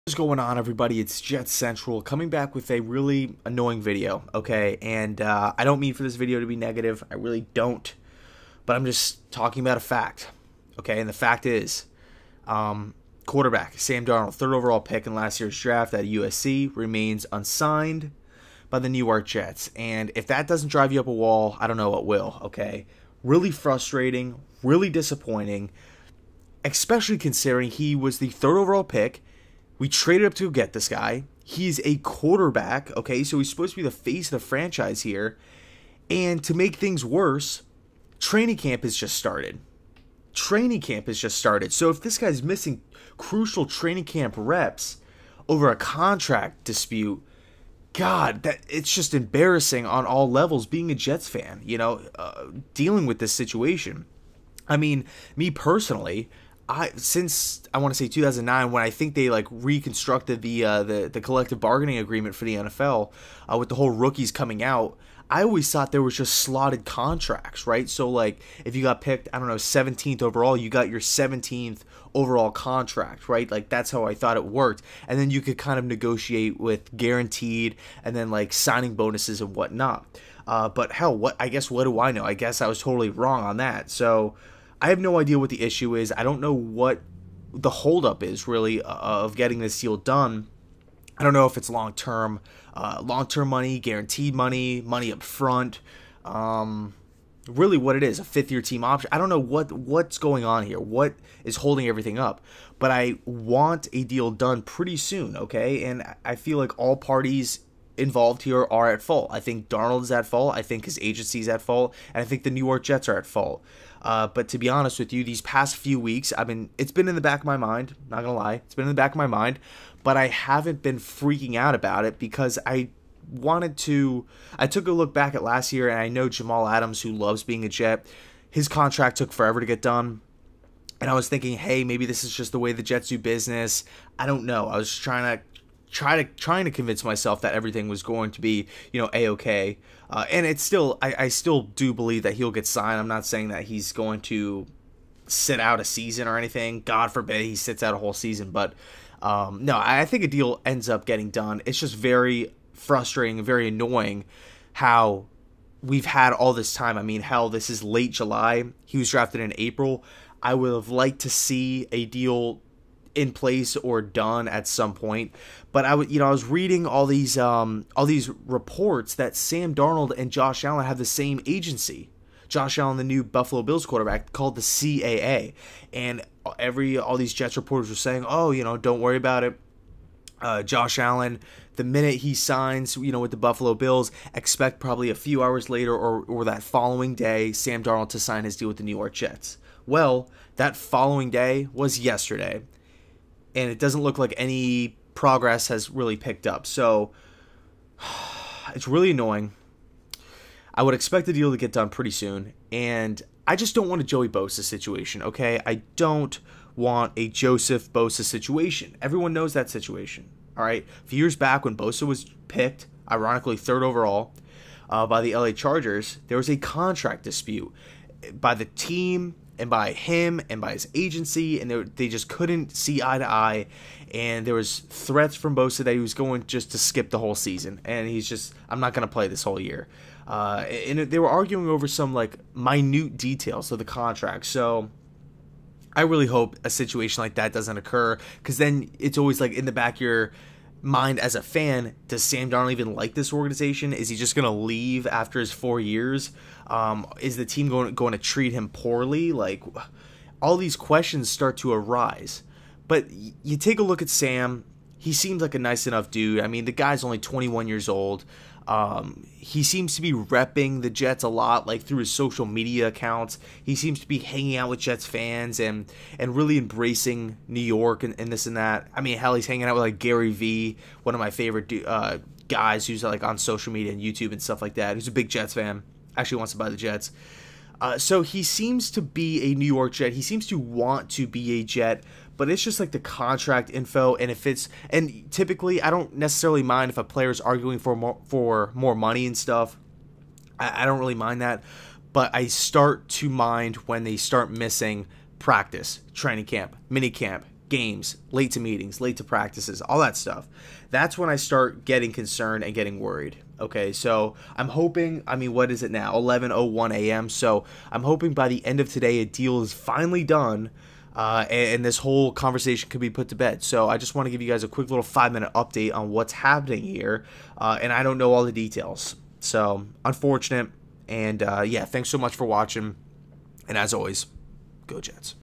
What's going on, everybody? It's JetsCentral coming back with a really annoying video, okay? And I don't mean for this video to be negative. I really don't. But I'm just talking about a fact, okay? And the fact is, quarterback Sam Darnold, third overall pick in last year's draft at USC, remains unsigned by the New York Jets. And if that doesn't drive you up a wall, I don't know what will, okay? Really frustrating, really disappointing, especially considering he was the third overall pick. We traded up to get this guy. He's a quarterback, okay? So he's supposed to be the face of the franchise here. And to make things worse, training camp has just started. Training camp has just started. So if this guy's missing crucial training camp reps over a contract dispute, God, it's just embarrassing on all levels being a Jets fan, dealing with this situation. I mean, me personally, since I want to say 2009, when I think they reconstructed the collective bargaining agreement for the NFL with the whole rookies coming out, I always thought there was just slotted contracts, right? So if you got picked, I don't know, 17th overall, you got your 17th overall contract, right? That's how I thought it worked. And then you could kind of negotiate with guaranteed and then signing bonuses and whatnot. But hell, what do I know? I guess I was totally wrong on that. So I have no idea what the issue is. I don't know what the holdup is, really, of getting this deal done. I don't know if it's long-term money, guaranteed money, money up front, really what it is, a fifth-year team option. I don't know what's going on here, what is holding everything up. But I want a deal done pretty soon, okay? And I feel like all parties involved here are at fault. I think Darnold is at fault. I think his agency is at fault. And I think the New York Jets are at fault. But to be honest with you, these past few weeks, it's been in the back of my mind, not gonna lie, it's been in the back of my mind, but I haven't been freaking out about it because I took a look back at last year, and I know Jamal Adams, who loves being a Jet, his contract took forever to get done. And I was thinking, hey, maybe this is just the way the Jets do business. I don't know. I was just trying to convince myself that everything was going to be, A-okay. And it's still, I still do believe that he'll get signed. I'm not saying that he's going to sit out a season or anything. God forbid he sits out a whole season. But no, I think a deal ends up getting done. It's just very frustrating and very annoying how we've had all this time. I mean, hell, this is late July. He was drafted in April. I would have liked to see a deal in place or done at some point, but I was reading all these reports that Sam Darnold and Josh Allen have the same agency. Josh Allen, the new Buffalo Bills quarterback, called the CAA, and all these Jets reporters were saying, oh, don't worry about it. Josh Allen, the minute he signs, with the Buffalo Bills, expect probably a few hours later or that following day, Sam Darnold to sign his deal with the New York Jets. Well, that following day was yesterday, and it doesn't look like any progress has really picked up. So it's really annoying. I would expect the deal to get done pretty soon, and I just don't want a Joey Bosa situation, okay? I don't want a Joseph Bosa situation. Everyone knows that situation, all right? A few years back when Bosa was picked, ironically third overall, by the LA Chargers, there was a contract dispute by the team and by him and by his agency, and they just couldn't see eye to eye, and there was threats from Bosa that he was going just to skip the whole season, and he's just, I'm not going to play this whole year. And they were arguing over some minute details of the contract, so I really hope a situation like that doesn't occur, because then it's always in the back of your mind as a fan, does Sam Darnold even like this organization? Is he just going to leave after his 4 years? Is the team going to treat him poorly? All these questions start to arise. But you take a look at Sam. He seems like a nice enough dude. I mean, the guy's only 21 years old. He seems to be repping the Jets a lot, through his social media accounts. He seems to be hanging out with Jets fans and really embracing New York and this and that. I mean, hell, he's hanging out with Gary Vee, one of my favorite guys who's on social media and YouTube and stuff like that. Who's a big Jets fan. Actually wants to buy the Jets. So he seems to be a New York Jet. He seems to want to be a Jet, but it's just the contract info, and typically I don't necessarily mind if a player's arguing for more money and stuff. I don't really mind that, but I start to mind when they start missing practice, training camp, mini camp, games, late to meetings, late to practices, all that stuff. That's when I start getting concerned and getting worried. Okay, so I'm hoping, I mean, what is it now? 11:01 a.m. So I'm hoping by the end of today a deal is finally done, and this whole conversation could be put to bed. So I just want to give you guys a quick little 5-minute update on what's happening here, and I don't know all the details. So unfortunate, and yeah, thanks so much for watching, and as always, go Jets.